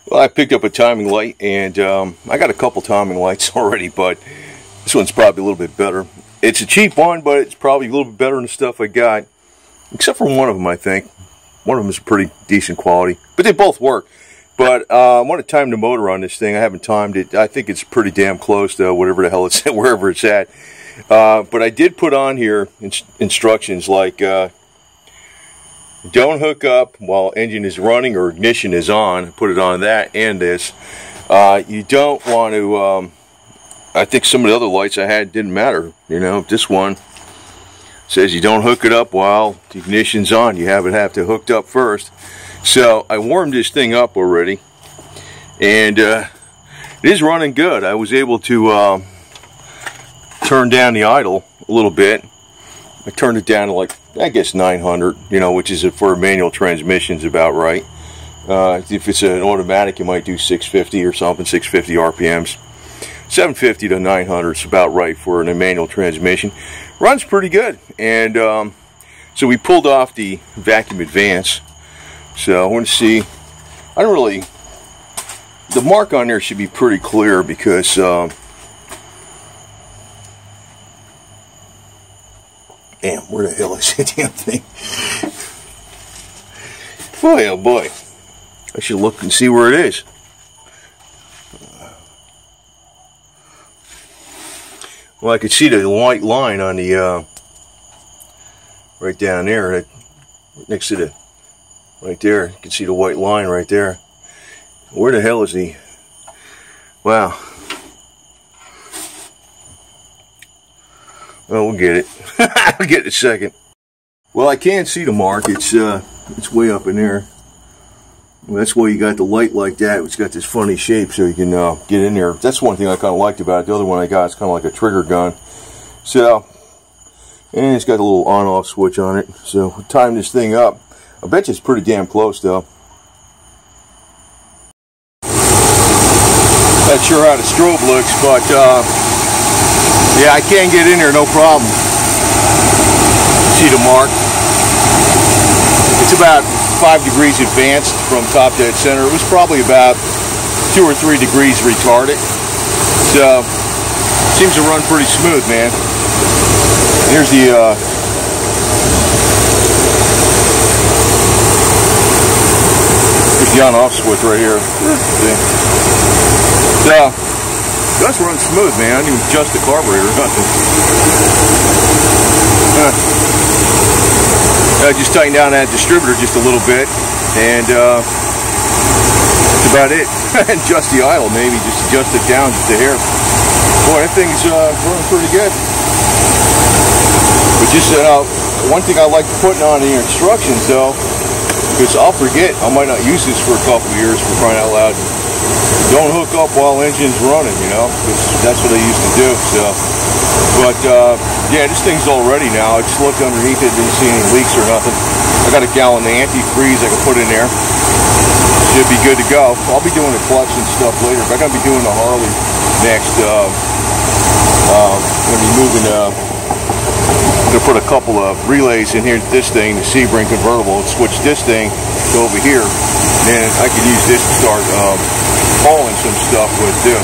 Well, I picked up a timing light, and I got a couple timing lights already, but this one's probably a little bit better. It's a cheap one, but it's probably a little bit better than the stuff I got, except for one of them, I think. One of them is pretty decent quality, but they both work. But I want to time the motor on this thing. I haven't timed it. I think it's pretty damn close to whatever the hell it's at, wherever it's at. But I did put on here instructions like don't hook up while engine is running or ignition is on. Put it on that and this. You don't want to, I think some of the other lights I had didn't matter. You know, this one says you don't hook it up while the ignition's on. You have to hooked up first. So I warmed this thing up already, and it is running good. I was able to turn down the idle a little bit. I turned it down to, like, I guess 900, you know, which is for a manual transmission is about right. If it's an automatic, you might do 650 or something, 650 RPMs. 750 to 900 is about right for a manual transmission. Runs pretty good. And so we pulled off the vacuum advance. So I want to see, I don't really, the mark on there should be pretty clear because damn, where the hell is that damn thing? Boy, oh boy. I should look and see where it is. Well, I could see the white line on the, right down there, next to the, right there. You can see the white line right there. Where the hell is he? Wow. Well, we'll get it. We'll get it in a second. Well, I can see the mark. It's way up in there. Well, that's why you got the light like that. It's got this funny shape so you can get in there. That's one thing I kind of liked about it. The other one I got is kind of like a trigger gun. So, and it's got a little on-off switch on it. So, we'll time this thing up. I bet you it's pretty damn close, though. Not sure how the strobe looks, but yeah, I can get in there, no problem. See the mark? It's about 5 degrees advanced from top dead center. It was probably about 2 or 3 degrees retarded. So, seems to run pretty smooth, man. Here's the on-off switch right here. See? So, it does run smooth, man. I didn't even adjust the carburetor or nothing. I just tightened down that distributor just a little bit, and that's about it. And adjust the idle, maybe just adjust it down just a hair. Boy, that thing's running pretty good. But just one thing I like putting on the instructions, though, because I'll forget, I might not use this for a couple of years, for crying out loud. Don't hook up while engine's running, you know, because that's what I used to do. So, but yeah, this thing's all ready now. I just looked underneath it, didn't see any leaks or nothing. I got a gallon of antifreeze I can put in there. Should be good to go. I'll be doing the clutch and stuff later, but I'm gonna be doing the Harley next. I'm gonna be moving. I'm gonna put a couple of relays in here. This thing, the Sebring convertible, and switch this thing to over here. And then I can use this to start hauling some stuff with too.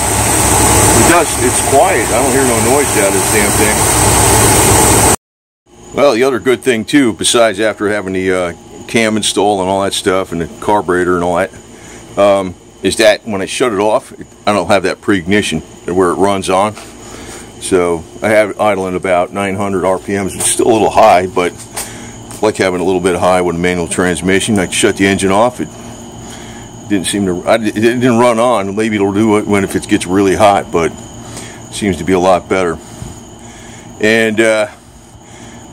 It's quiet. I don't hear no noise out of this damn thing. Well, the other good thing too, besides after having the cam installed and all that stuff, and the carburetor and all that, is that when I shut it off, I don't have that pre-ignition where it runs on. So I have it idling about 900 RPMs. It's still a little high, but I like having a little bit high with a manual transmission. I can shut the engine off. It didn't seem to. It didn't run on. Maybe it'll do it if it gets really hot, but it seems to be a lot better. And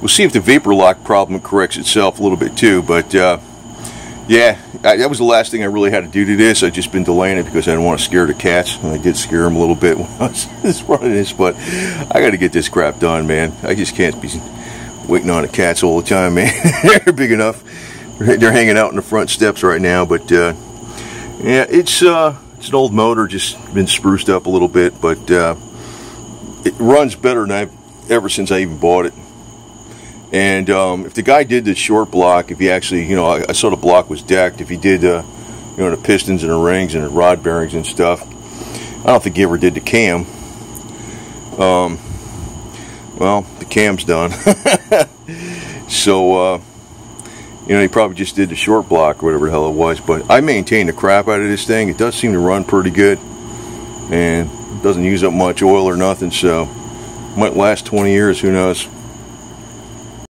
we'll see if the vapor lock problem corrects itself a little bit too. But yeah, that was the last thing I really had to do to this. I've just been delaying it because I didn't want to scare the cats. And I did scare them a little bit when I was running this, but I got to get this crap done, man. I just can't be waiting on the cats all the time, man. They're big enough. They're hanging out in the front steps right now, but yeah, it's an old motor, just been spruced up a little bit, but it runs better than I've ever since I even bought it. And if the guy did the short block, if he actually, you know, I saw the block was decked, if he did you know, the pistons and the rings and the rod bearings and stuff. I don't think he ever did the cam. Well, the cam's done. So, you know, he probably just did the short block or whatever the hell it was. But I maintain the crap out of this thing. It does seem to run pretty good. And it doesn't use up much oil or nothing. So, might last 20 years, who knows.